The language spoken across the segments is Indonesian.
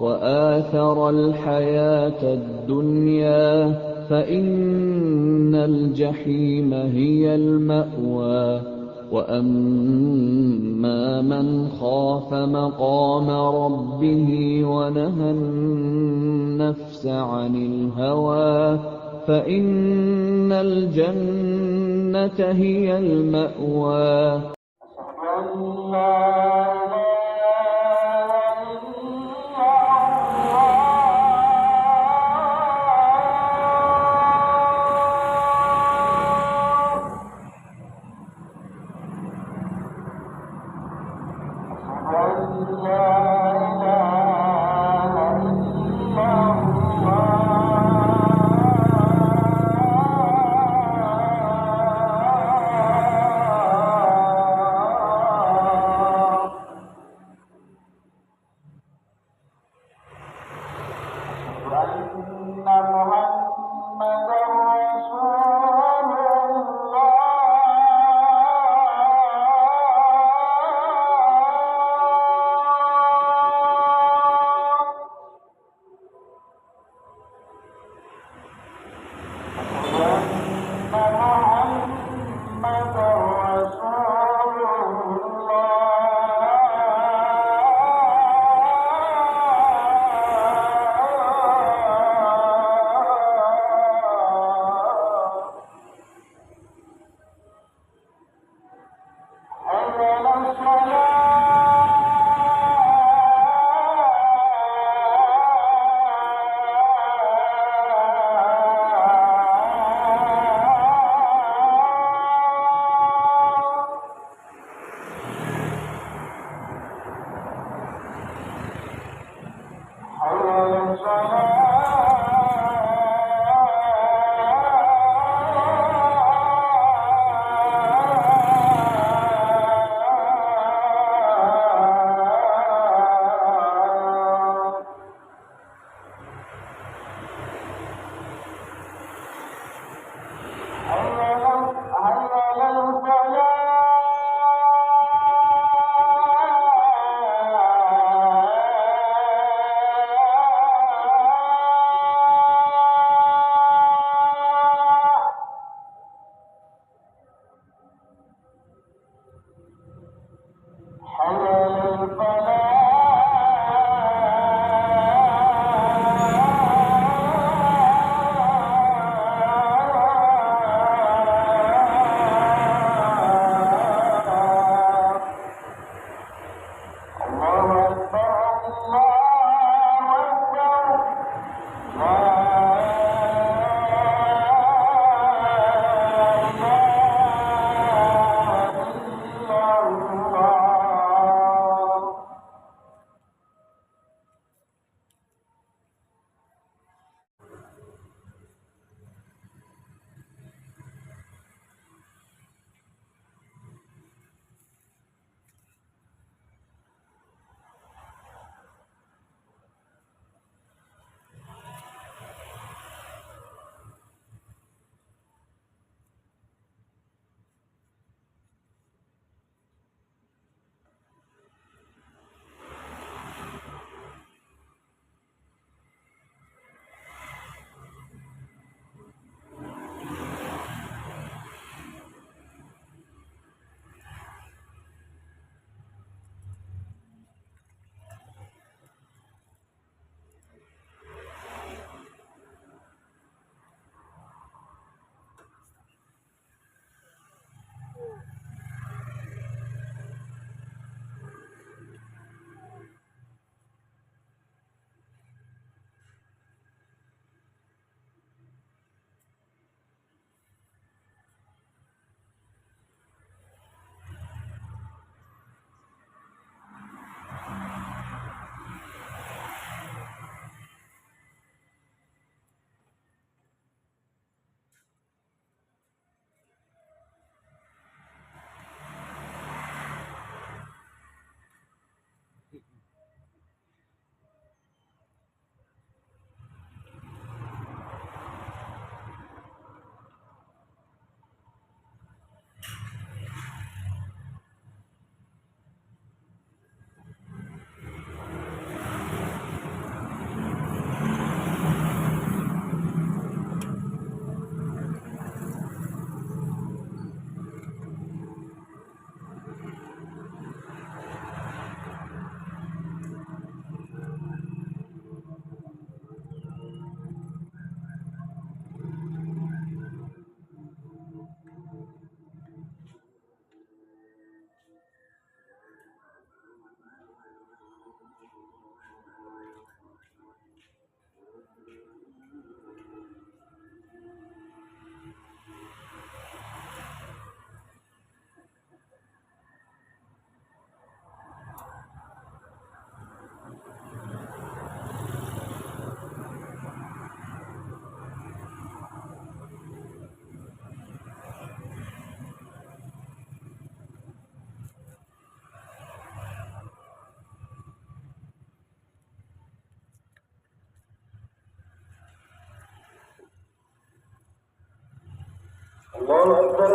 وآثر الحياة الدنيا فإن الجحيم هي المأوى وأما من خاف مقام ربه ونهى النفس عن الهوى فإن الجنة هي المأوى.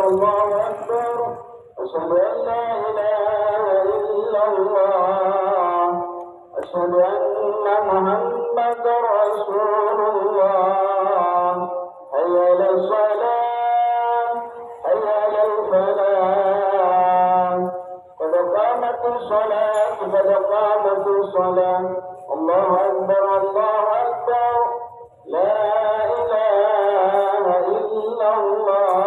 الله أكبر أشهد أن لا إله إلا الله أشهد أن محمدا رسول الله حي على الصلاة حي على الفلاح قد قامت الصلاة قد قامت الصلاة الله أكبر الله أكبر لا إله إلا الله.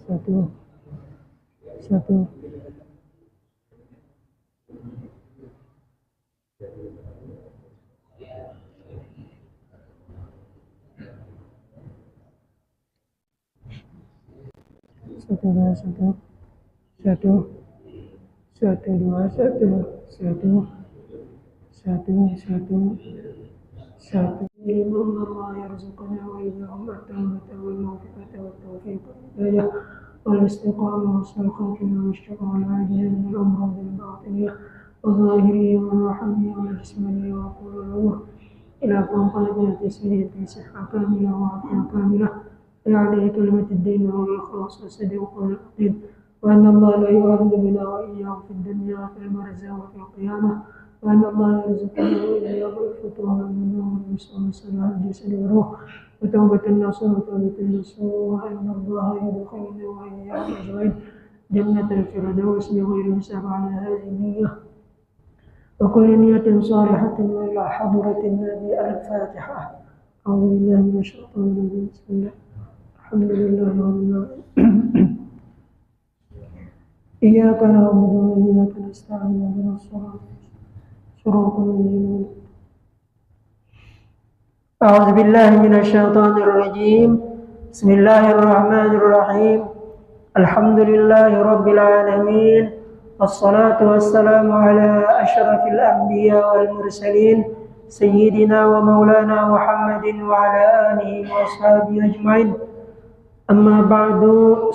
Satu. اللهم الله يرزقنا وإياهم التوبة والمغفرة والتوفيق والهداية والاستقامة وحسن الخاتمة والشفاء العاجلة من الأمراض الباطنية والظاهرية والروحانية والجسمانية وقول الأمور إلى قنقلة سيدة صحة كاملة وعافية كاملة ويعلي كلمة الدين والإخلاص والصدق واليقين وأن الله لا يؤاخذ بنا وإياهم في الدنيا وفي البرزخ وفي القيامة وأن الله يرزقنا وإياهم الفتوح والنور والصلاة الجسد والروح وتوبة النصوح وتوبة النصوح وأن الله يدخلنا وإياهم أجمعين جنة الفردوس بغير حساب على هذه النية وكل نية صالحة إلى حضرة النبي. الفاتحة. أعوذ بالله من الشيطان الرجيم. بسم الله الحمد لله رب العالمين. إياك نعبد وإياك نستعين اهدنا الصراط المستقيم. أعوذ بالله من الشيطان الرجيم. بسم الله الرحمن الرحيم. الحمد لله رب العالمين والصلاة والسلام على أشرف الأنبياء والمرسلين سيدنا ومولانا محمد وعلى آله وأصحابه أجمعين. أما بعد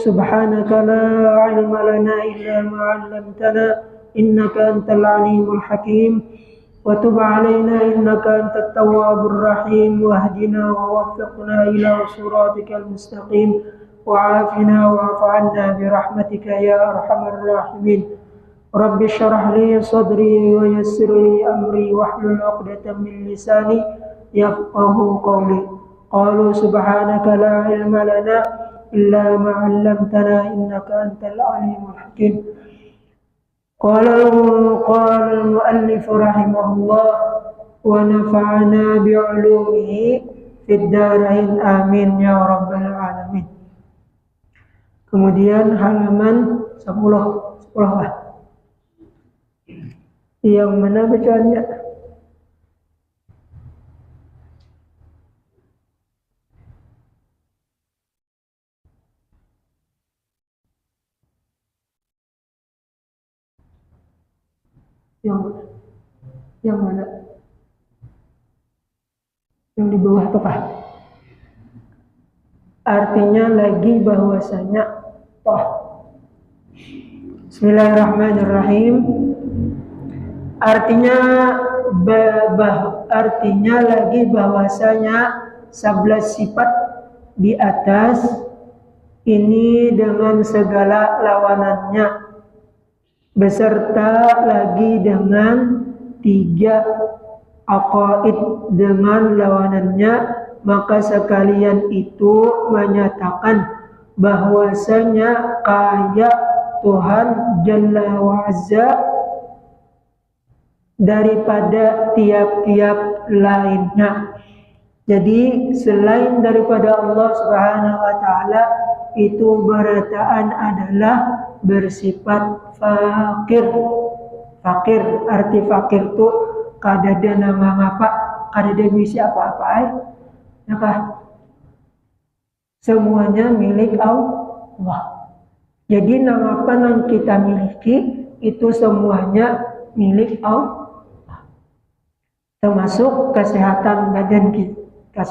سبحانك لا علم لنا إلا ما علمتنا إنك أنت العليم الحكيم وتب علينا إنك أنت التواب الرحيم واهدنا ووفقنا إلى صراطك المستقيم وعافنا واعف عنا برحمتك يا أرحم الراحمين. رب اشرح لي صدري ويسر لي أمري واحلل عقدة من لساني يفقه قولي. قالوا سبحانك لا علم لنا إلا ما علمتنا إنك أنت العليم الحكيم. قال المؤلف رحمه الله ونفعنا بعلومه في الدارين آمين يا رب العالمين. Kemudian halaman 10 lah. Yang mana bacaannya? Yang mana? Yang di bawah itu kah? Artinya lagi bahwasanya toh. Bismillahirrahmanirrahim. Artinya lagi bahwasanya 11 sifat di atas ini dengan segala lawanannya beserta lagi dengan 3 aqaid dengan lawanannya, maka sekalian itu menyatakan bahwasanya kaya Tuhan Jalla wa Azza daripada tiap-tiap lainnya. Jadi selain daripada Allah Subhanahu wa taala itu berataan adalah bersifat fakir. Fakir, arti fakir itu kadada nama ngapa, kadada misi apa-apa ya kah? Semuanya milik Allah. Jadi nama apa yang kita miliki itu semuanya milik Allah. Termasuk kesehatan badan kita.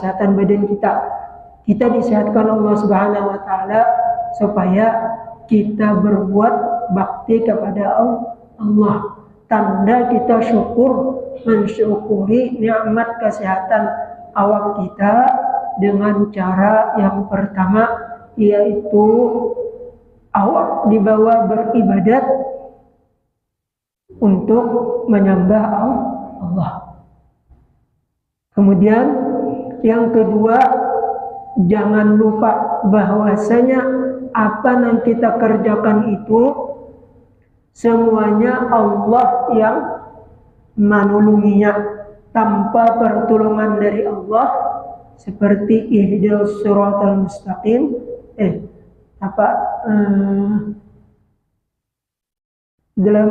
Kita disehatkan Allah Subhanahu wa taala supaya kita berbuat bakti kepada Allah. Tanda kita mensyukuri nikmat kesehatan awak kita dengan cara yang pertama, yaitu awak dibawa beribadat untuk menyembah Allah. Kemudian yang kedua, jangan lupa bahwasanya apa yang kita kerjakan itu semuanya Allah yang menolonginya, tanpa pertolongan dari Allah, seperti ihdinas siratal mustaqim. Dalam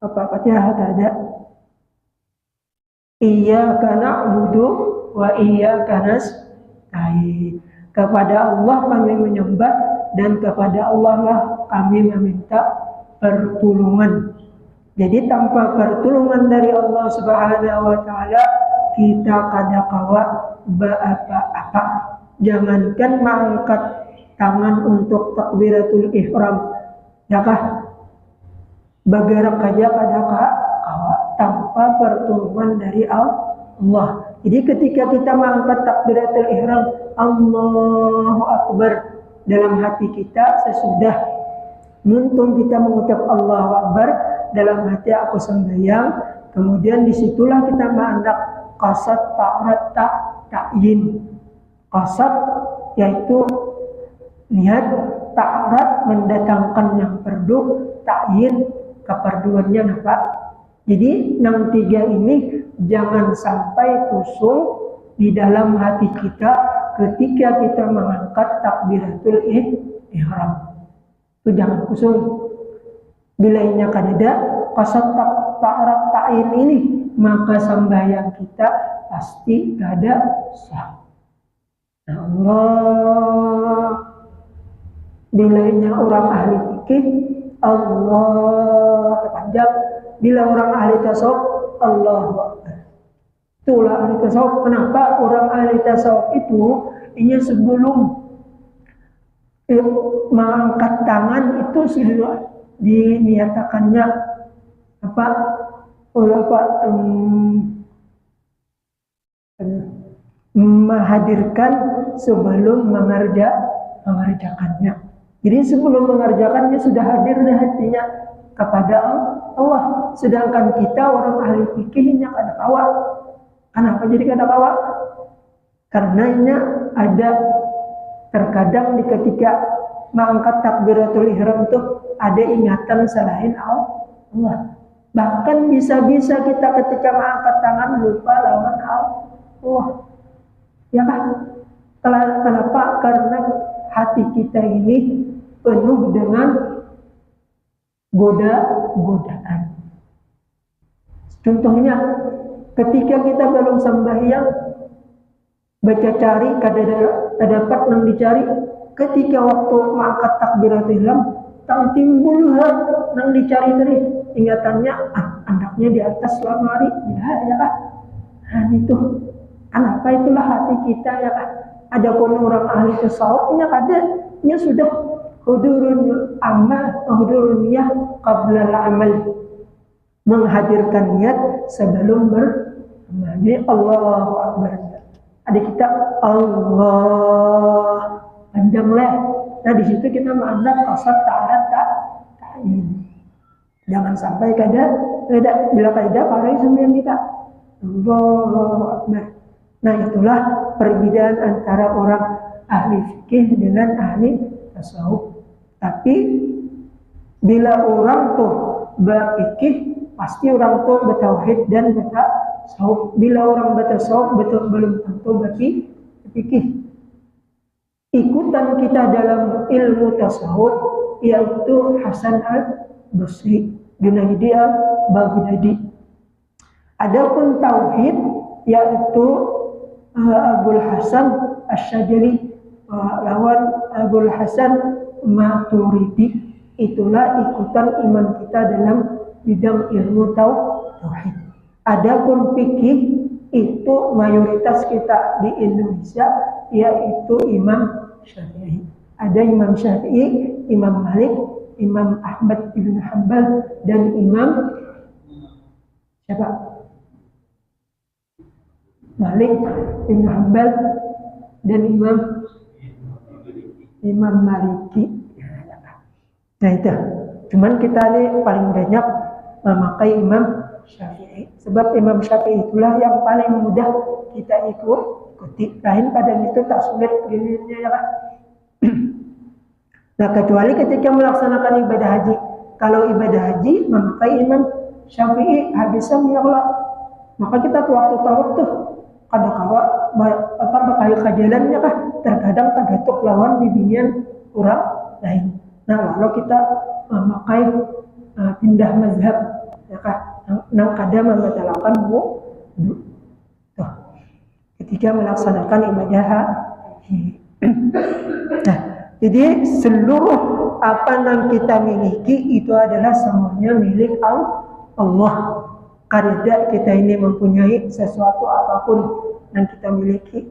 Fatihah ada iyyaka na'budu wa iyyaka nasta'in. Kepada Allah kami menyembah dan kepada Allah lah kami meminta pertolongan. Jadi tanpa pertolongan dari Allah Subhanahu wa taala kita kada kawa apa-apa. Jangankan mengangkat tangan untuk takbiratul ihram, ya kah? Bergerak aja kada kawa tanpa pertolongan dari Allah. Jadi ketika kita mengangkat takbiratul ihram, Allahu Akbar, dalam hati kita sesudah nuntung kita mengucap Allahu Akbar, dalam hati aku sembahyang, kemudian disitulah kita mengandak qasad ta'rat ta'yin. Qasad yaitu niat, ta'rat mendatangkan yang perdu, ta'yin keperduannya apa. Jadi yang tiga ini jangan sampai kosong di dalam hati kita ketika kita mengangkat takbiratul ihram. Itu jangan kosong. Bila ini kadada qasad ta'rat ta'yin ini, maka sembahyang kita pasti kada sah. Allah, bilanya orang ahli fikih Allah terpanjang, bila orang ahli tasawuf Allahu Akbar. Itulah ahli tasawuf. Kenapa orang ahli tasawuf itu ini sebelum mengangkat tangan itu sudah diniatakannya menghadirkan sebelum mengerjakannya. Jadi sebelum mengerjakannya sudah hadir di hatinya kepada Allah. Sedangkan kita orang ahli fikihnya kada kawa. Kenapa jadi kada kawa? Karenanya ada terkadang di ketika mengangkat takbiratul ihram itu ada ingatan selain Allah. Bahkan bisa-bisa kita ketika mengangkat tangan lupa lawan Allah. Ya kan? Kenapa? Karena hati kita ini penuh dengan godaan. Contohnya, ketika kita belum sembahyang, baca cari kada dapat nang dicari. Ketika waktu mengangkat takbiratul ihram, tang timbul nang dicari tadi. Ingatannya, andaknya di atas selama hari. Ya kan? Nah, itu. Kenapa itulah hati kita, ya kan? Ada pun orang ahli tasawufnya kadanya sudah hudurun amal, hudurun niyah qabla al-amal, menghadirkan niat sebelum beramal. Jadi Allahu Akbar. Ada kita Allah panjanglah. Nah di situ kita menganggap qasad ta'rat ta'yin. Jangan sampai bila kada parai sembahyang kita. Allahu Akbar. Nah itulah perbedaan antara orang ahli fikih dengan ahli tasawuf. Tapi bila orang tuh berfikih, pasti orang tuh bertauhid dan bertasawuf. Bila orang bertasawuf belum tentu berfikih. Ikutan kita dalam ilmu tasawuf yaitu Hasan al-Basri, Junaidi al-Baghdadi. Adapun tauhid yaitu Abul Hasan Asy-Syadzili lawan Abul Hasan Maturidi, itulah ikutan imam kita dalam bidang ilmu tauhid. Adapun fikih itu mayoritas kita di Indonesia yaitu Imam Syafi'i. Ada Imam Syafi'i, Imam Malik, Imam Ahmad ibn Hanbal, dan Imam siapa? Malik ibn Hanbal dan Imam Maliki. Nah itu. Cuman kita ini paling banyak memakai Imam Syafi'i. Sebab Imam Syafi'i itulah yang paling mudah kita ikuti. Lain pada itu tak sulit gininya ya kan. Nah kecuali ketika melaksanakan ibadah haji. Kalau ibadah haji memakai Imam Syafi'i habisnya Allah. Maka kita waktu tuh kadang-kadang bakal kajalannya kah terkadang tagatuk lawan bimbingan orang lain. Nah lalu kita memakai pindah mazhab ya kah nang kadang membatalkan wudu ketika melaksanakan ibadah haji. Nah jadi seluruh apa yang kita miliki itu adalah semuanya milik Allah. Karena kita ini mempunyai sesuatu apapun yang kita miliki,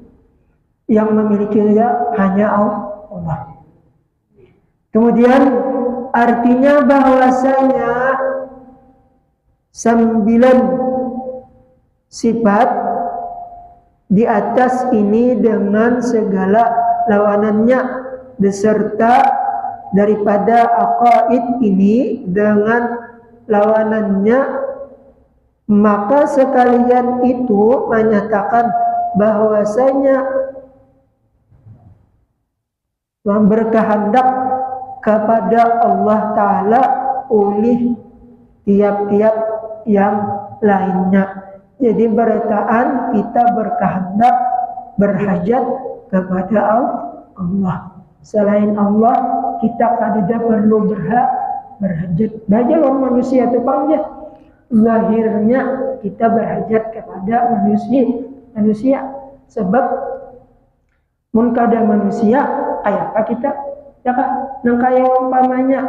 yang memilikinya hanya Allah. Kemudian artinya bahwasanya 9 sifat di atas ini dengan segala lawanannya beserta daripada aqaid ini dengan lawanannya, maka sekalian itu menyatakan bahwasanya berkehendak kepada Allah Ta'ala oleh tiap-tiap yang lainnya. Jadi bertaan kita berkehendak berhajat kepada Allah. Selain Allah kita kadang perlu berhajat. Baca orang manusia itu panjang. Lahirnya kita berhajat kepada manusia sebab mun kada manusia kayak apa kita ya kan nang kaya umpamanya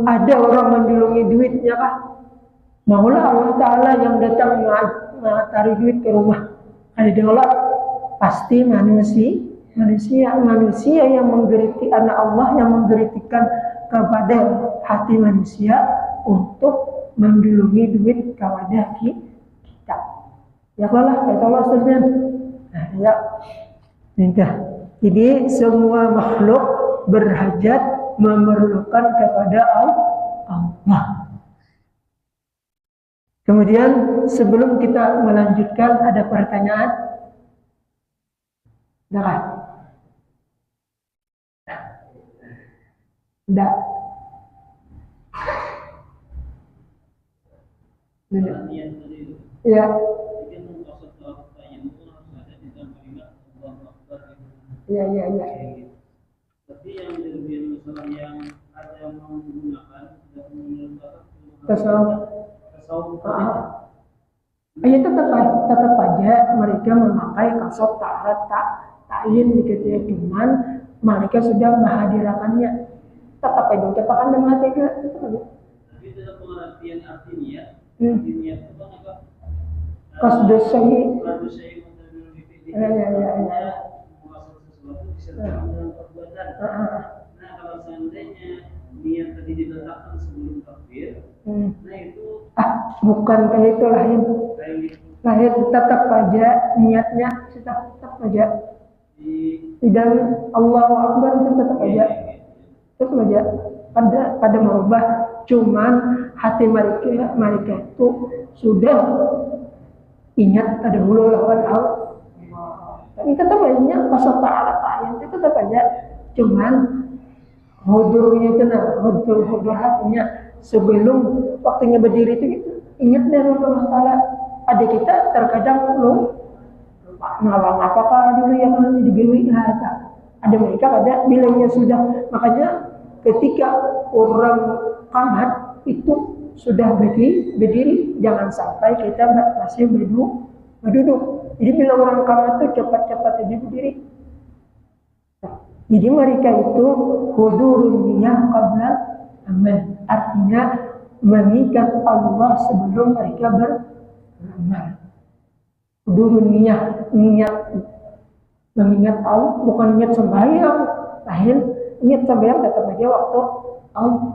ada orang mendulungi duitnya kan maulah Allah Ta'ala yang datang mengantari duit ke rumah ada Allah pasti manusia yang menggeriti anak Allah yang menggeritikan kepada hati manusia untuk mendulungi duit kepada kita. Ya Allah, kata Allah Subhanahu. Nah, ya. Nah, jadi semua makhluk berhajat memerlukan kepada Allah. Kemudian sebelum kita melanjutkan ada pertanyaan? Enggak? Enggak. Ya. Ya. Tapi yang lebih masalah yang ada menggunakan tasawuf. Ya tetap aja mereka memakai kasut ta'yin begitu ya, cuman mereka sudah menghadirakannya. Tetap aja ucapan dengan hati ke. Tapi dalam pengertian artinya artinya itu kan apa? Kasdusai. Ya. Dalam perbuatan. Nah kalau seandainya niat tadi diletakkan sebelum takbir, nah itu bukan kayak itu lahir tetap aja niatnya tetap aja dan Allahu Akbar itu tetap aja pada merubah, cuman hati mereka itu sudah ingat ada hulu lawan Allah. Tapi tetap aja pasal ta'ala itu tetap aja, cuman hudurnya itu hudur hatinya sebelum waktunya berdiri itu gitu. Ingat dari Allah Ta'ala. Ada kita terkadang ngawang apakah dulu yang nanti digawi ada mereka ada bilangnya sudah. Makanya ketika orang qamat itu sudah berdiri, jangan sampai kita masih berduduk. Jadi bila orang kamar itu cepat-cepat aja berdiri. Jadi mereka itu hudurun niyah qabla amal, artinya mengingat Allah sebelum mereka beramal. Hudurun niyah, mengingat Allah, bukan niat sembahyang, lain niat sembahyang tetap aja waktu Allah.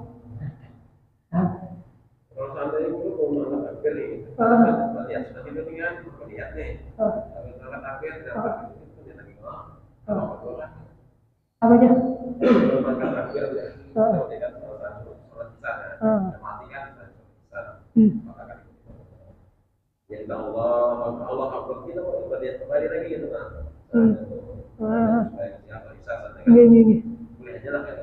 Kalau seandainya itu mau mengangkat takbir nih, lihat sudah tidur kan, lihat nih. Kalau mengangkat takbir dapat itu lagi Apa aja? kalau mengangkat takbir ya, kalau tidak sholat sana, mati kan maka kan ya Allah Akbar kita mau lihat kembali lagi gitu kan. Supaya siapa bisa Iya. boleh aja lah kan.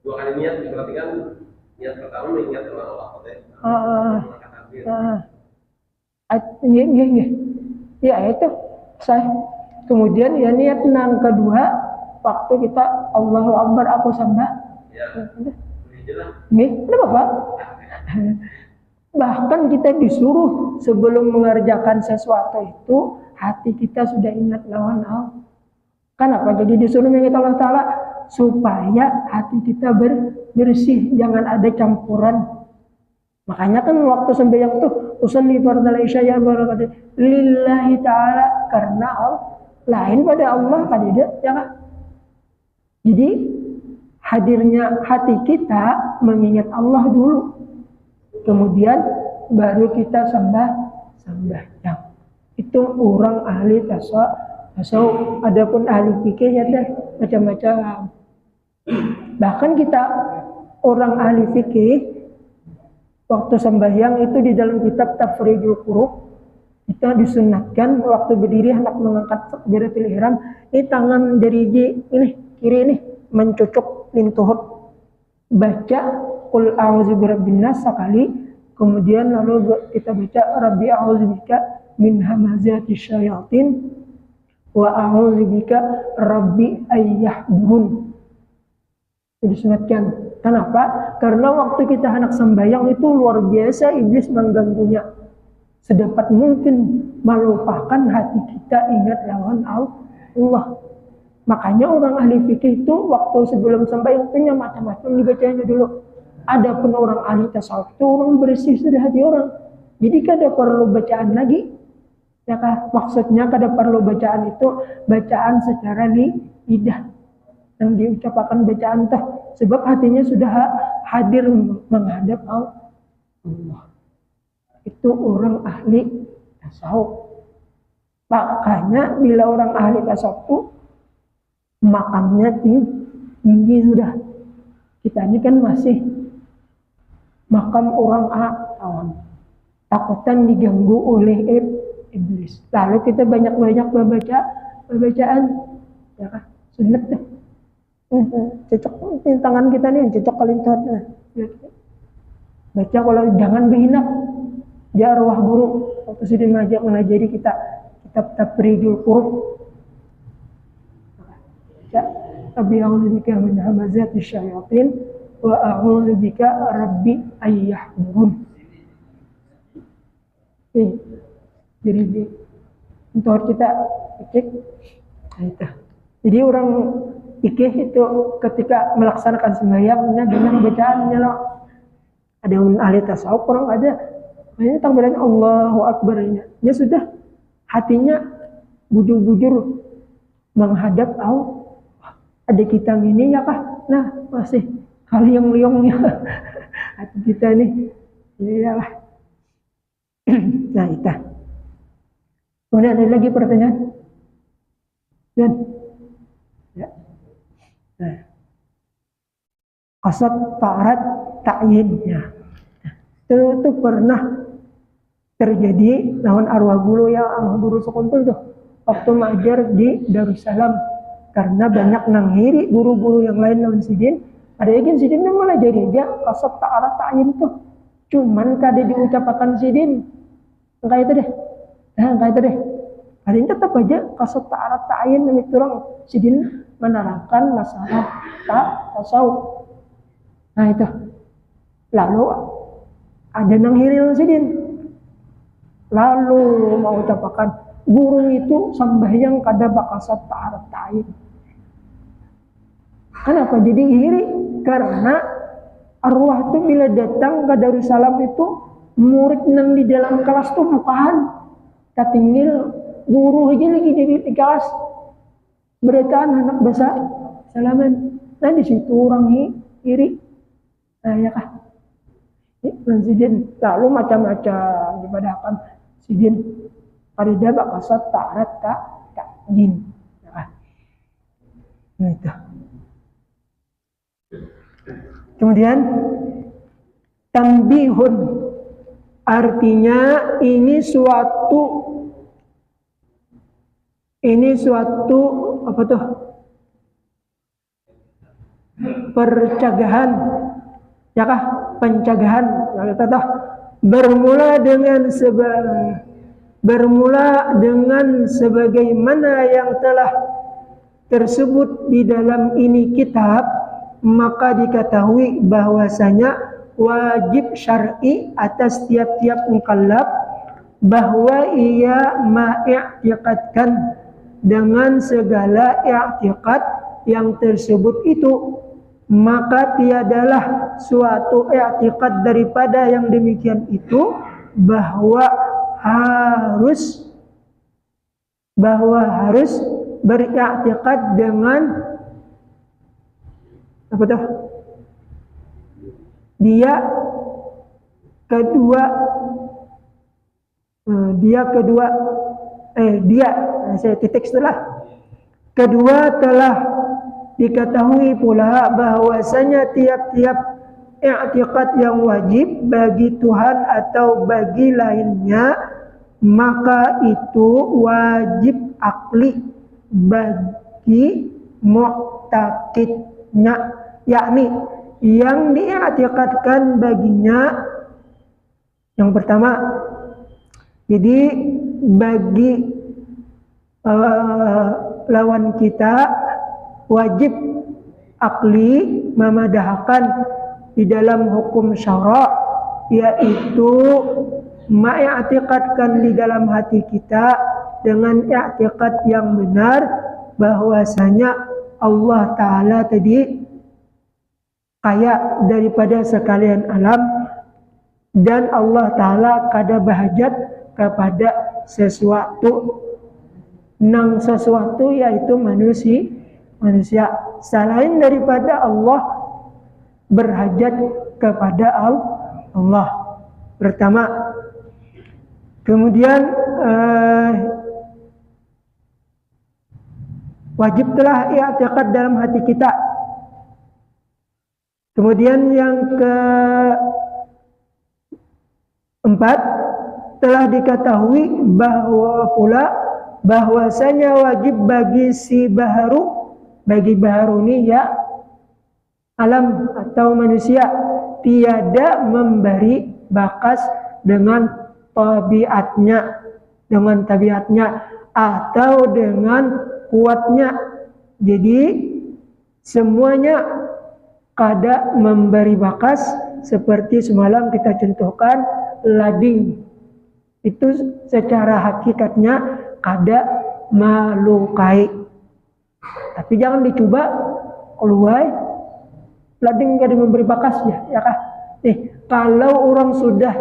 Dua kali niat diperhatikan. Niat pertama mengingat dengan Allah Ya itu saya. Kemudian ya niat yang kedua waktu kita Allahu Akbar aku sembah. Ya. Kenapa Pak? Bahkan kita disuruh sebelum mengerjakan sesuatu itu hati kita sudah ingat lawan Allah. Kenapa? Jadi disuruh mengingat Allah Ta'ala supaya hati kita bersih, jangan ada campuran. Makanya kan waktu sembahyang itu usolli fardal isya ya barakatuh lillahi ta'ala, karena Allah lain pada Allah tidak ya kan? Jadi hadirnya hati kita mengingat Allah dulu, kemudian baru kita sembahyang. Itu orang ahli tasawuf. Adapun ahli fikih ya deh macam-macam. Bahkan kita orang ahli fikih waktu sembahyang itu di dalam kitab Tafrijul Qurub kita disunatkan waktu berdiri hendak mengangkat takbiratul ihram, ini tangan dari ini kiri ini mencucuk lintuhut, baca qul a'udzu birabbin nas sekali, kemudian lalu kita baca rabbi a'udzubika min hamazati syayatin wa a'udzubika rabbi ayyahdurun. Disunatkan. Kenapa? Karena waktu kita hendak sembahyang itu luar biasa iblis mengganggunya. Sedapat mungkin melupakan hati kita ingat lawan Allah. Makanya orang ahli fikih itu waktu sebelum sembahyang itu macam-macam dibacanya dulu. Adapun orang ahli tasawuf itu orang bersih sudah hati orang. Jadi kada perlu bacaan lagi. Ya kan? Maksudnya kada perlu bacaan itu bacaan secara lidah yang diucapkan bacaan tah, sebab hatinya sudah hadir menghadap Allah. Itu orang ahli tasawuf. Makanya bila orang ahli tasawuf makamnya tinggi sudah. Kita ini kan masih makam orang awam, takutan diganggu oleh iblis. Lalu kita banyak-banyak bacaan, ya kan? Sunat deh. Cocok tangan kita nih, cocok kelintot. Baca kalau jangan berhinap. Dia arwah guru waktu sudah mengajari kita kitab Tafrijul Qurub. Rabbi a'udzubika min hamazati syayatin wa a'udzubika rabbi ayyahdurun. Jadi untuk kita cek itu. Jadi orang fikih itu ketika melaksanakan sembahyangnya dengan bacaannya loh. Ada yang ahli tasawuf orang ada hanya takbiran Allahu Akbar-nya. Ya sudah hatinya bujur-bujur menghadap Allah. Ada kita ini ya kah? Nah masih liong-liongnya hati kita nih. Iyalah. Nah itu. Kemudian ada lagi pertanyaan? Dan ya. Nah. Qasad ta'arat ta'yinnya. Itu pernah terjadi lawan arwah guru guru sekuntul tuh waktu mengajar di Darussalam, karena banyak nanghiri guru-guru yang lain lawan sidin. Ada yang sidin malah jadi aja qasad ta'arat ta'yin tuh. Cuman kada diucapkan sidin. Kayak itu deh. Kayak itu deh. Ada yang tetap aja qasad ta'arat ta'yin itu orang sidin menerangkan masalah tasawuf. Nah itu. Lalu ada nang hiril sidin. Lalu mau ucapakan guru itu sembahyang kada bakasat ta'arab ta'in. Kenapa jadi iri? Karena arwah itu bila datang ke Darussalam itu murid nang di dalam kelas tuh bukan katinggil guru aja lagi di kelas beritaan anak besar salaman. Nah di situ orang iri. Nah ya kah? Sidin lalu macam-macam dibadakan sidin pada dabak kasat ta'arat ta'jin. Nah itu. Kemudian tambihun artinya ini suatu apa tuh? Percagahan. Ya kah? Pencegahan. Bermula dengan sebagaimana yang telah tersebut di dalam ini kitab, maka diketahui bahwasanya wajib syar'i atas tiap-tiap mukallaf bahwa ia ma'iktikadkan dengan segala i'tikad yang tersebut itu, maka tiadalah suatu i'tikad daripada yang demikian itu bahwa harus beriktikad dengan apa tuh? Dia saya titik setelah kedua telah diketahui pula bahwasanya tiap-tiap i'tikad yang wajib bagi Tuhan atau bagi lainnya, maka itu wajib akli bagi mu'taqidnya, yakni yang diiktikadkan baginya. Yang pertama, jadi bagi lawan kita wajib akli memadahkan di dalam hukum syara', yaitu ma'iktikadkan di dalam hati kita dengan i'tikad yang benar bahwasanya Allah Ta'ala tadi kaya daripada sekalian alam dan Allah Ta'ala kada bahajat kepada sesuatu yaitu manusia selain daripada Allah berhajat kepada Allah. Pertama, kemudian wajib telah i'tikad dalam hati kita. Kemudian yang keempat, telah diketahui bahwasanya wajib bagi bagi baharu ini ya alam atau manusia tiada memberi bakas dengan tabiatnya atau dengan kuatnya. Jadi semuanya kada memberi bakas, seperti semalam kita contohkan lading itu secara hakikatnya kada melukai. Tapi jangan dicoba keluar lading kada memberi bakasnya, ya kah? Kalau orang sudah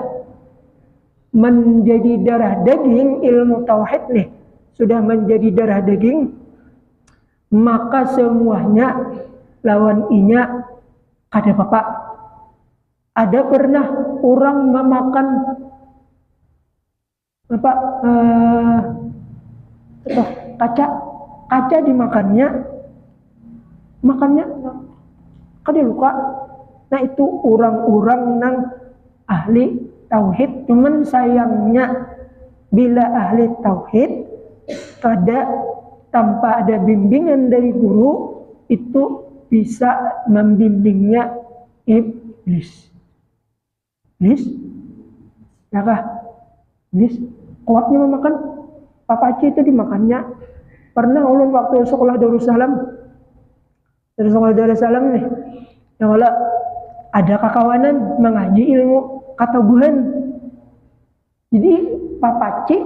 menjadi darah daging, ilmu tauhid sudah menjadi darah daging, maka semuanya lawan inya kada apa-apa. Ada pernah orang memakan kaca dimakannya kada luka. Nah itu orang-orang nang ahli tauhid. Cuman sayangnya bila ahli tauhid kada tanpa ada bimbingan dari guru, itu bisa membimbingnya iblis. Ya kah? Iblis kuatnya memakan papaci itu dimakannya. Pernah ulun waktu sekolah Darussalam nih, yang ada kakawanan mengaji ilmu kataguhan. Jadi papaci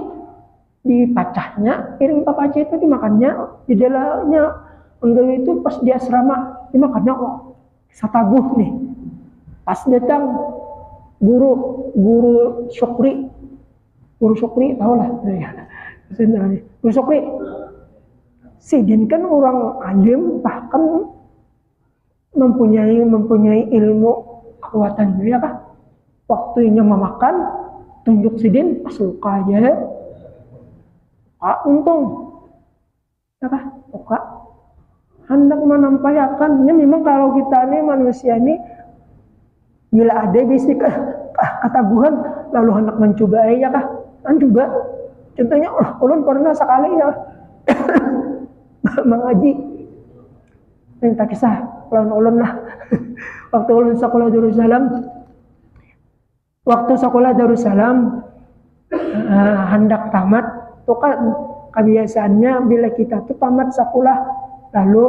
dipacahnya, piring papaci itu dimakannya, di dalamnya enggak itu pas di asrama dimakannya sataguh nih. Pas datang guru Syukri tahu lah ya. Guru Syukri Sidin kan orang alim, bahkan mempunyai ilmu kekuatan juga ya kah? Waktunya memakan, tunjuk Sidin pas luka aja. Untung ya kah? Luka. Hendak menampakkannya memang kalau kita ini manusia ini bila ada bisik kataguhan lalu hendak mencoba ya kah? Kan coba. Contohnya ulun pernah sekali ya mengaji minta kisah ulun lah. Waktu ulun sekolah Darussalam hendak tamat itu kan kebiasaannya bila kita tuh tamat sekolah lalu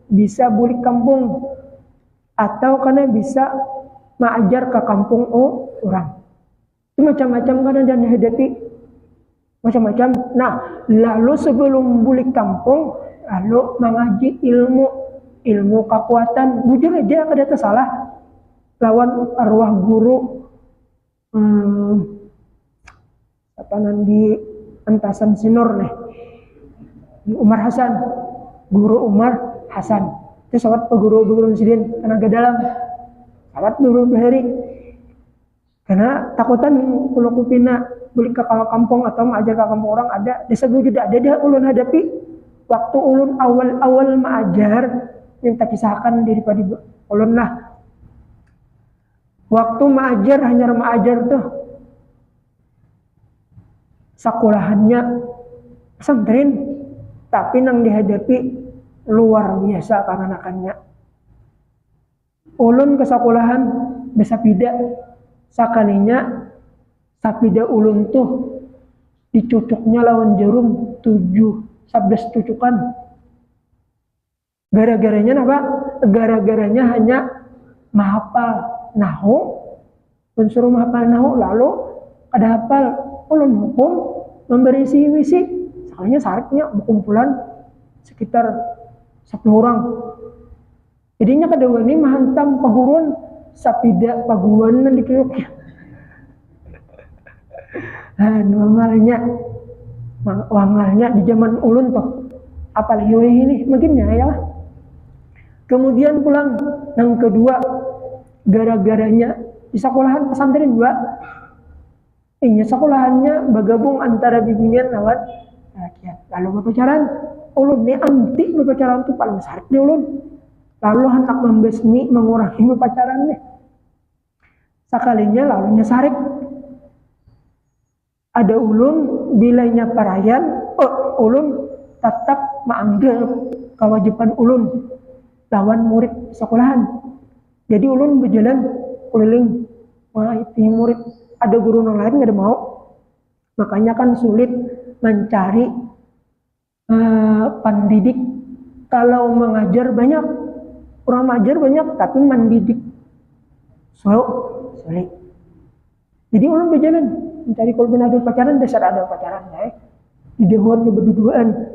bisa balik kampung atau karena bisa mengajar ke kampung orang. Itu macam-macam kan yang dihadapi macam-macam. Nah, lalu sebelum balik kampung lalu mengaji ilmu kekuatan. Bujur aja kada tersalah lawan arwah guru apa nanti entasan sinur nih Umar Hasan, guru Umar Hasan itu sahabat guru Sidin tenaga dalam sahabat guru Bahari karena takutan kalau kupina balik ke kampung atau mengajar ke kampung orang ada desa gue tidak ada dia ulun hadapi waktu ulun awal mengajar minta kisahkan daripada ulun lah waktu mengajar tuh sekolahannya pesantren tapi nang dihadapi luar biasa anak-anaknya. Ulun ke sekolahan bisa pida sakalinya sapida ulun tuh dicucuknya lawan jarum 11 cucukan. Gara-garanya apa? Gara-garanya hanya menghafal nahu, suruh menghafal nahu lalu ada hafal ulun hukum memberi misi sekalinya sariknya berkumpulan sekitar 10 orang. Jadinya kedua ini menghantam paguruan sapida paguruan dan dikiruk. Wangalnya di zaman ulun tuh apalagi ini mungkinnya ya lah. Kemudian pulang yang kedua gara-garanya di sekolahan pesantren juga sekolahannya bergabung antara bimbingan lawan rakyat. Lalu berpacaran ulun nih anti berpacaran tuh paling sarik di ulun. Lalu hendak membesmi mengurangi berpacaran nih. Sekalinya lalunya sarik. Ada ulun bilanya parayan, ulun tetap menganggap kewajiban ulun lawan murid sekolahan. Jadi ulun berjalan keliling itu murid. Ada guru yang lain nggak ada mau, makanya kan sulit mencari pendidik. Kalau mengajar banyak, orang mengajar banyak, tapi mendidik sulit. Jadi ulun berjalan mencari kalau benar ada pacaran, dasar ada pacaran ya. Di dewan berduaan.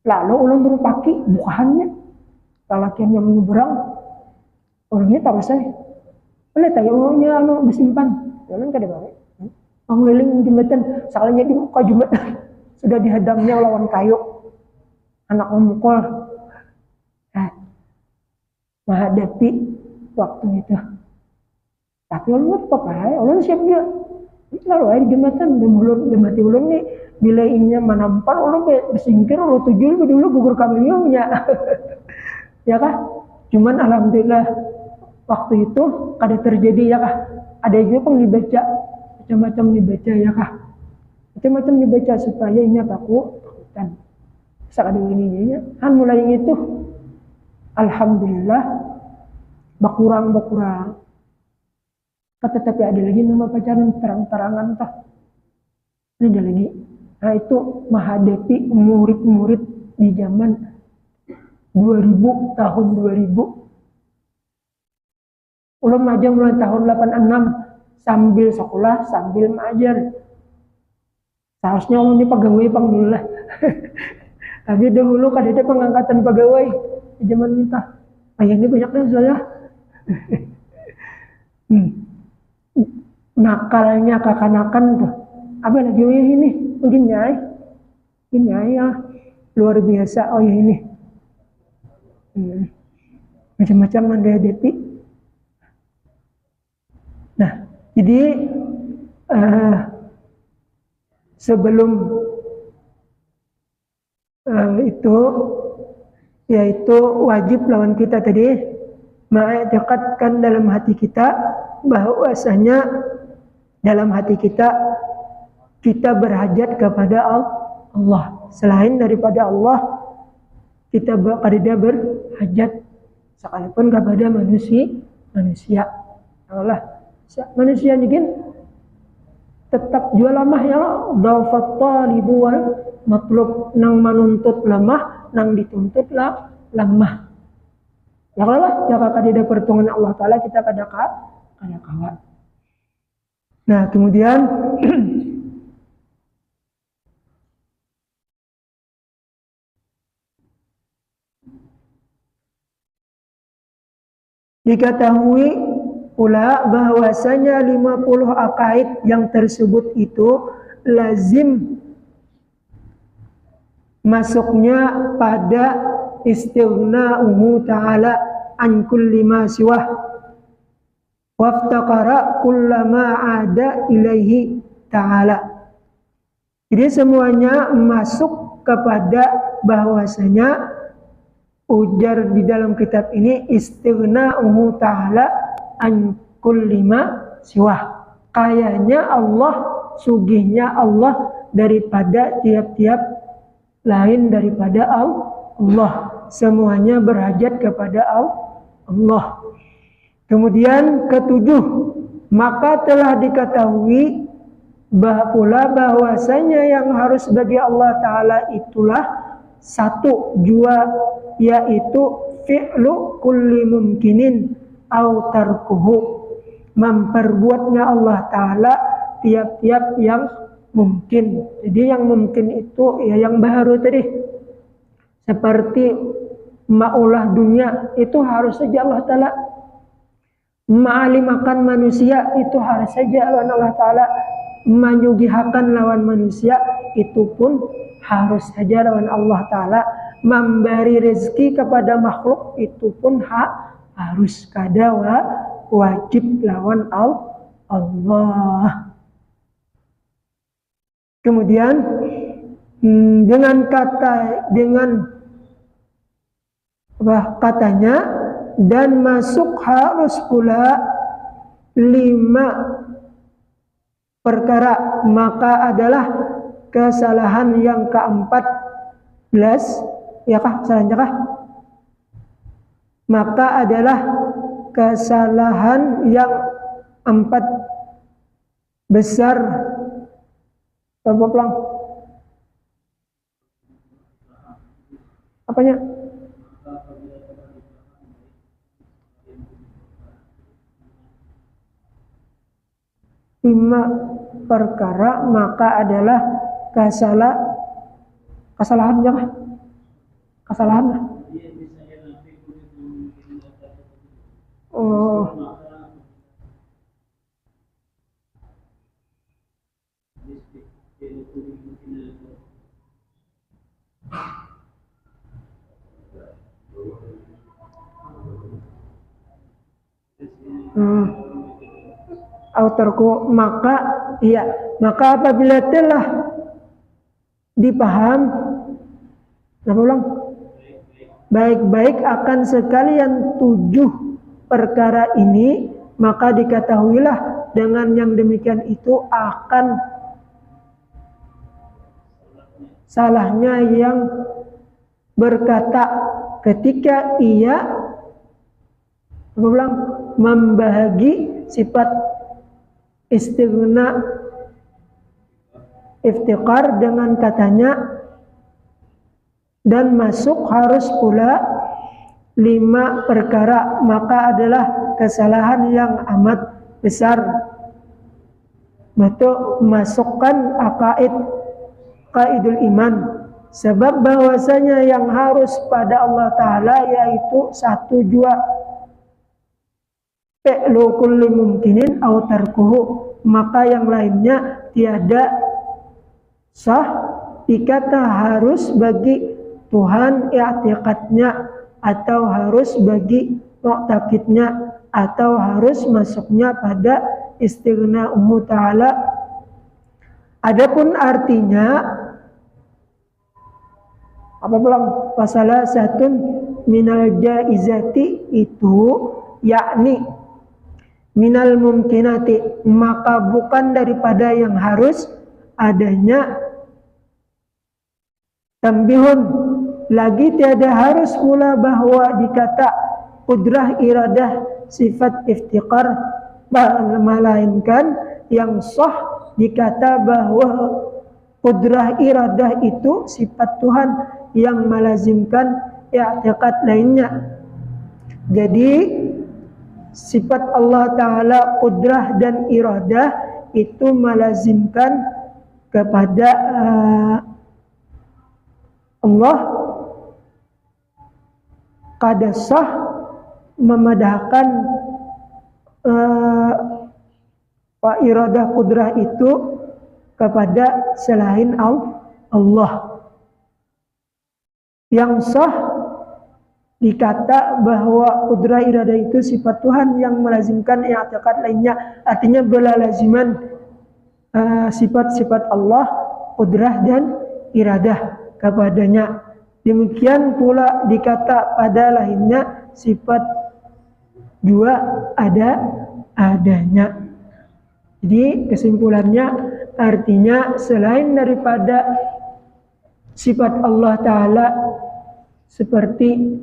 Lalu ulun turun paki bukahannya, lalakian yang menyeberang, orangnya tahu saya. Boleh tanya ulunnya bersimpan. Jangan kada baik. Mengeliling jembatan, sekalinya di muka jembatan sudah dihadangnya lawan kayu. Anak memukul. Menghadapi waktu itu. Tapi ulun apa-apa, ulun siap dia. Lalu air jembatan, jembati ulun nih, bila inya menampar, ulun bersingkir, ulun tujuh dulu gugur kamilnya. Ya kah? Cuman alhamdulillah waktu itu kada terjadi ya kah? Ada juga pun dibaca, macam-macam dibaca ya kah? Macam-macam dibaca supaya inya takutan. Saat ada ininya, mulai itu, alhamdulillah, berkurang. Tetapi ada lagi nama pacaran terang-terangan tak? Ada lagi. Nah itu menghadapi murid-murid di zaman 2000 tahun 2000 Ulun aja mulai tahun 86 sambil sekolah sambil mengajar. Seharusnya ulun ini pegawai pang dulu lah. Tapi dahulu kan ada pengangkatan pegawai di zaman kita. Ayah ini banyak nih saya. Nakalnya kakanakan tuh. Apa lagi ini? Mungkin nyai ya. Luar biasa ini. Macam-macam menghadapi. Nah, jadi sebelum itu yaitu wajib lawan kita tadi mengikatkan dalam hati kita bahwasanya dalam hati kita berhajat kepada Allah. Selain daripada Allah kita tidak berhajat sekalipun kepada manusia. Allah manusia juga tetap jual lemah ya dhafat talibu wal matlub, nang menuntut lemah nang dituntut lemah. Ya kalau jika kada pertolongan Allah Taala kita kada kalah. Nah kemudian diketahui pula bahwasanya 50 akaid yang tersebut itu lazim masuknya pada istighna'uhu ta'ala an kulli ma siwah waftaqara kullama ada ilaihi ta'ala. Jadi semuanya masuk kepada bahwasanya ujar di dalam kitab ini istighna'uhu ta'ala an kulli ma siwah. Kayanya Allah, sugihnya Allah daripada tiap-tiap lain daripada Allah. Semuanya berhajat kepada Allah. Kemudian ketujuh, maka telah diketahui pula bahwasanya yang harus bagi Allah Ta'ala itulah satu jua, yaitu fi'lu kulli mumkinin au tarkuhu, memperbuatnya Allah Ta'ala tiap-tiap yang mungkin. Jadi yang mungkin itu ya yang baru tadi, seperti ma'ulah dunia itu harus saja Allah Ta'ala, ma'alimakan manusia itu harus saja Allah Ta'ala, menyugihakan lawan manusia itu pun harus saja lawan Allah Ta'ala, memberi rezeki kepada makhluk itu pun harus kada wajib lawan Allah. Kemudian dengan katanya dan masuk harus pula 5 perkara, maka adalah kesalahan yang ke-14 ya kah? Salahnya kah? Maka adalah kesalahan yang 4 besar. Coba pelang. Apanya? Lima perkara, maka adalah kesalahan jangan kesalahan lah. Oh. Autorku maka apabila telah dipaham, baik-baik akan sekalian 7 perkara ini, maka diketahuilah dengan yang demikian itu akan salahnya yang berkata ketika ia membahagi sifat istighna iftiqar dengan katanya, dan masuk harus pula 5 perkara, maka adalah kesalahan yang amat besar. Betul, masukkan qaidul iman. Sebab bahwasanya yang harus pada Allah Ta'ala yaitu 1, 2 fi'lu kulli mumkinin aw tarkuhu, maka yang lainnya tiada sah dikata harus bagi Tuhan i'tiqadnya, atau harus bagi mu'taqidnya, atau harus masuknya pada istighna'uhu ta'ala. Adapun artinya apa bilang pasalah satun minal jaizati itu yakni minal mumkinati, maka bukan daripada yang harus adanya. Tambihun, lagi tiada harus pula bahwa dikata kudrah iradah sifat iftiqar, melainkan yang sah dikata bahwa kudrah iradah itu sifat Tuhan yang melazimkan i'tiqad lainnya. Jadi sifat Allah Ta'ala kudrah dan iradah itu melazimkan kepada Allah. Kada sah memadahkan iradah kudrah itu kepada selain Allah. Yang sah dikata bahwa kudrah iradah itu sifat Tuhan yang melazimkan i'tiqad lainnya, artinya berlaziman sifat-sifat Allah kudrah dan iradah kepadanya. Demikian pula dikata pada lainnya sifat 2 adanya. Jadi kesimpulannya artinya selain daripada sifat Allah Ta'ala seperti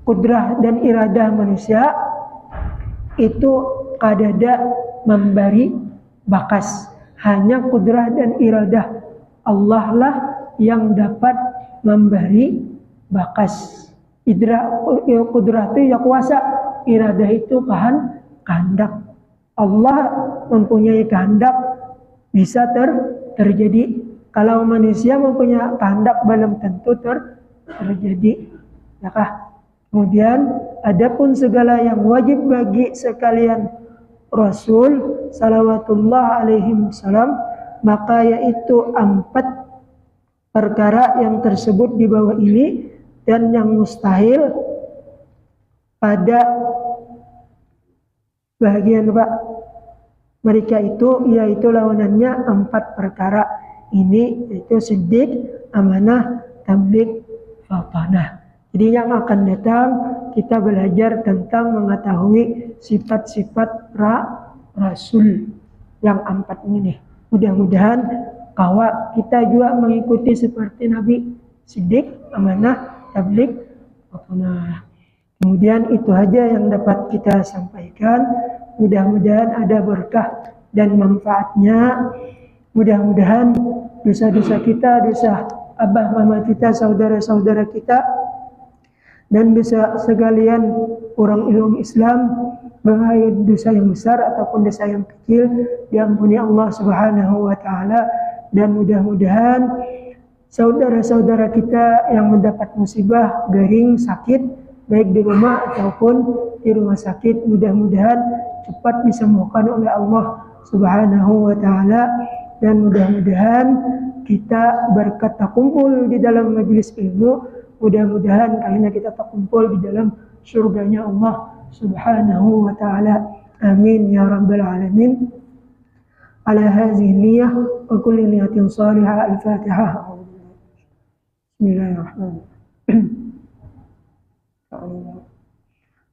kudrah dan iradah manusia itu kadada memberi bakas. Hanya kudrah dan iradah Allah lah yang dapat memberi bakas. Kudrah itu ya kuasa, iradah itu kehendak. Allah mempunyai kehendak bisa terjadi. Kalau manusia mempunyai kehendak belum tentu terjadi. Ya. Kemudian adapun segala yang wajib bagi sekalian Rasul salawatullah alaihi wasallam, maka yaitu 4 perkara yang tersebut di bawah ini, dan yang mustahil pada bahagian mereka itu yaitu lawanannya 4 perkara ini, yaitu siddiq, amanah, tabligh, fatanah. Jadi yang akan datang kita belajar tentang mengetahui sifat-sifat Rasul yang 4 ini nih. Mudah-mudahan kita juga mengikuti seperti Nabi, siddiq, amanah, tabligh, fatanah. Kemudian itu aja yang dapat kita sampaikan. Mudah-mudahan ada berkah dan manfaatnya. Mudah-mudahan dosa-dosa kita, dosa abah mama kita, saudara-saudara kita, dan dosa sekalian orang ilmu Islam, baik dosa yang besar ataupun dosa yang kecil, diampuni Allah Subhanahu wa Ta'ala. Dan mudah-mudahan saudara-saudara kita yang mendapat musibah, garing, sakit, baik di rumah ataupun di rumah sakit, mudah-mudahan cepat disembuhkan oleh Allah Subhanahu wa Ta'ala. Dan mudah-mudahan kita berkat terkumpul di dalam majelis ilmu, mudah-mudahan karena kita terkumpul di dalam surganya Allah Subhanahu wa Ta'ala. Amin ya rabbal alamin. Ala hadhihi niyyah wa kulli niyatin salihah. Al-Fatihah. Bismillahirrahmanirrahim.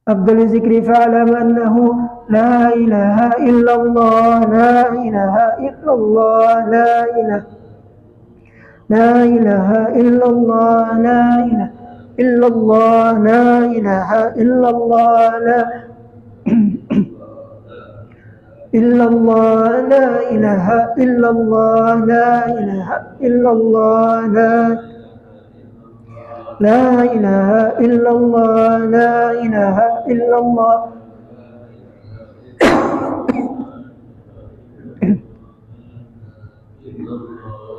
أفضل الذكر فاعلم أنه لا إله إلا الله، لا إله إلا الله، لا إله إلا الله، لا إله إلا الله، لا إله إلا الله، لا إلا الله، لا إله إلا الله، لا إله إلا الله، لا لا إله إلا الله لا إله إلا الله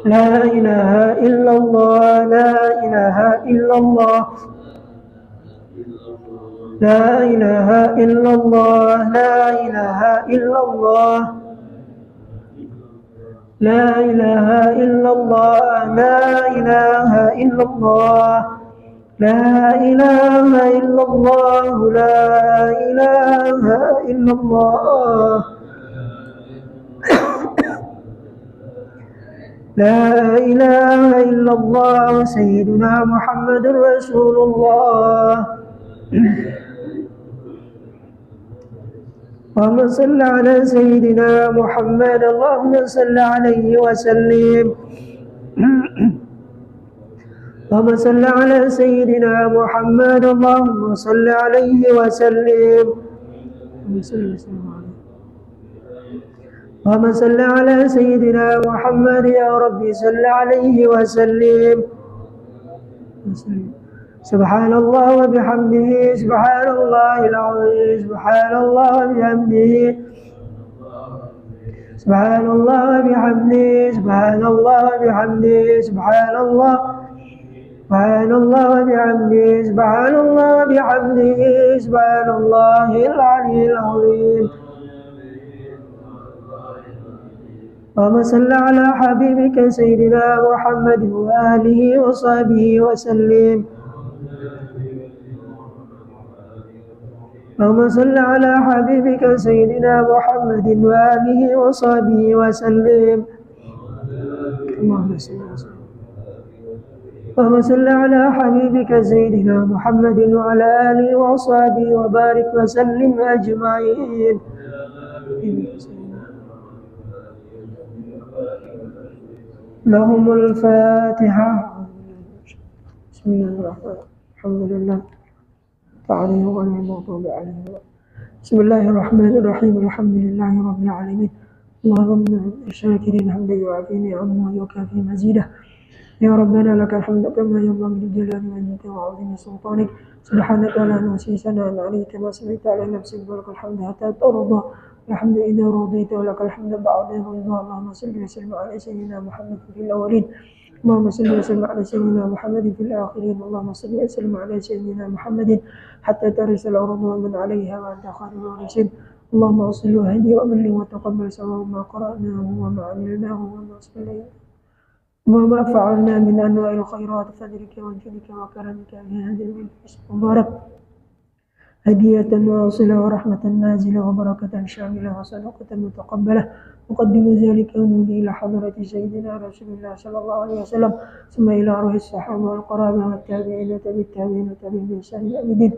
لا إله إلا الله لا إله إلا الله لا إله إلا الله لا إله إلا الله لا إله إلا الله لا إله إلا الله لا إله إلا الله لا إله إلا الله لا إله إلا الله سيدنا محمد رسول الله اللهم صل على سيدنا محمد اللهم صل عليه وسلم اللهم صل على سيدنا محمد اللهم صل عليه وسلم اللهم صل على سيدنا محمد يا ربي صل عليه وسلم سبحان الله وبحمده سبحان الله العظيم سبحان الله وبحمده سبحان الله وبحمده سبحان الله وبحمده سبحان الله سبحان الله وبحمده سبحان الله وبحمده سبحان الله العلي العظيم اللهم صل على حبيبك سيدنا محمد وآله وصحبه وسلم اللهم صل على حبيبك سيدنا محمد وآله وصحبه وسلم اللهم صل على حبيبك سيدنا محمد وعلى آله وصحبه وبارك وسلم أجمعين لهم الفاتحة بسم الله الرحمن الرحيم الحمد لله تعالى وعلى المغضوب عليهم بسم الله الرحمن الرحيم الحمد لله رب العالمين اللهم الشاكرين حمدا يعافي نعمه ويكافي مزيده يا ربنا لك الحمد كما ينبغي لجلال وجهك وعظيم سلطانك سبحانك لا نحصي ثناء عليك كما صليت على نفسك ولك الحمد حتى ترضى الحمد إذا رضيت ولك الحمد بعد رضا اللهم صل وسلم على سيدنا محمد في الأولين اللهم صل وسلم على سيدنا محمد في الآخرين اللهم صل وسلم على سيدنا محمد حتى ترث الأرض ومن عليها وأنت خير الوارثين اللهم صل وهدي وأمن وتقبل سواء ما قرأناه وما عملناه وما صليناه وما فعلنا من أنواع الخيرات فضلك وجودك وكرمك في هذا المجلس المبارك هدية واصلة ورحمة نازلة وبركة شاملة وصدقة متقبلة أقدم ذلك ونودي إلى حضرة سيدنا رسول الله صلى الله عليه وسلم ثم إلى روح الصحابة والقرابة والتابعين والتابعين بإحسان إلى يوم الدين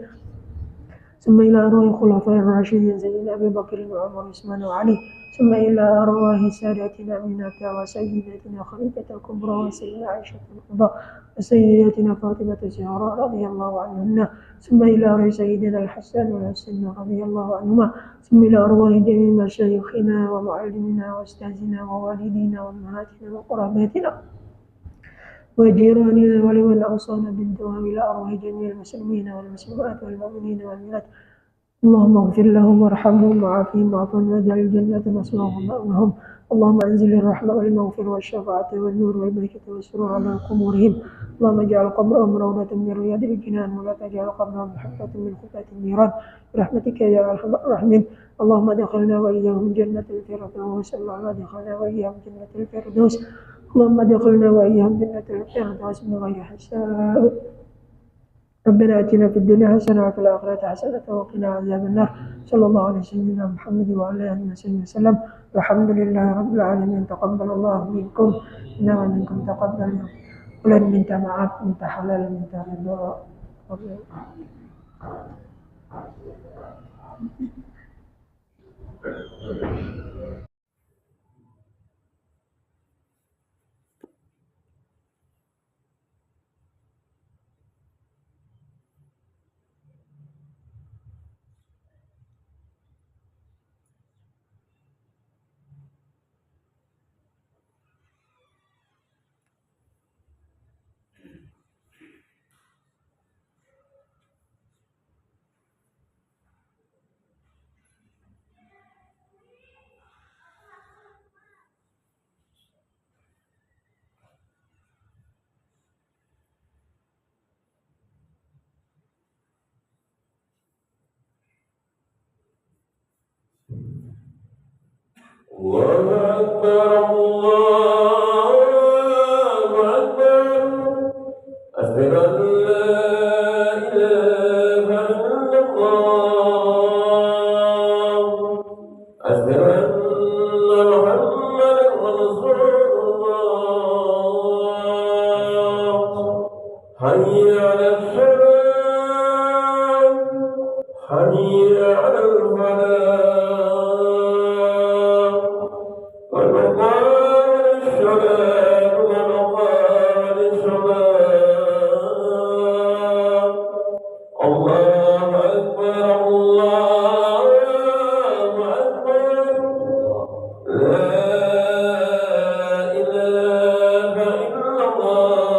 ثم إلى أرواح الخلفاء الراشدين سيدنا أبي بكر وعمر وعثمان وعلي ثم إلى أرواح سادتنا أمينة وسيدتنا خديجة الكبرى وسيدنا عائشة الكبرى وسيدتنا فاطمة الزهراء رضي الله عنهن ثم إلى أرواح سيدنا الحسن والحسين رضي الله عنهما ثم إلى أرواح جميع مشايخنا ومعلمنا وأستاذنا ووالدينا وأمهاتنا وقراباتنا وجيراننا ولمن أوصانا بالدوام إلى أرواح جميع المسلمين والمسلمات والمؤمنين والمؤمنات اللهم اغفر لهم وارحمهم وعافهم وعافهم واجعل الجنة مثواهم ومأواهم اللهم أنزل الرحمة والمغفرة والشفاعة والنور والبركة والسرور على قبورهم اللهم اجعل قبرهم روضة من رياض الجنان ولا تجعل قبرهم حفرة من حفرات النيران برحمتك يا أرحم الراحمين اللهم ادخلنا وإياهم جنة الفردوس اللهم ادخلنا وإياهم جنة الفردوس اللهم ادخلنا وإياهم جنة الفردوس من غير حساب ربنا آتنا في الدنيا حسنة وفي الآخرة حسنة وقنا عذاب النار صلى الله على سيدنا محمد وعلى آله وصحبه وسلم والحمد لله رب العالمين تقبل الله منكم إنا ومنكم تقبل ولن minta maaf minta halal minta ridha لا إله إلا الله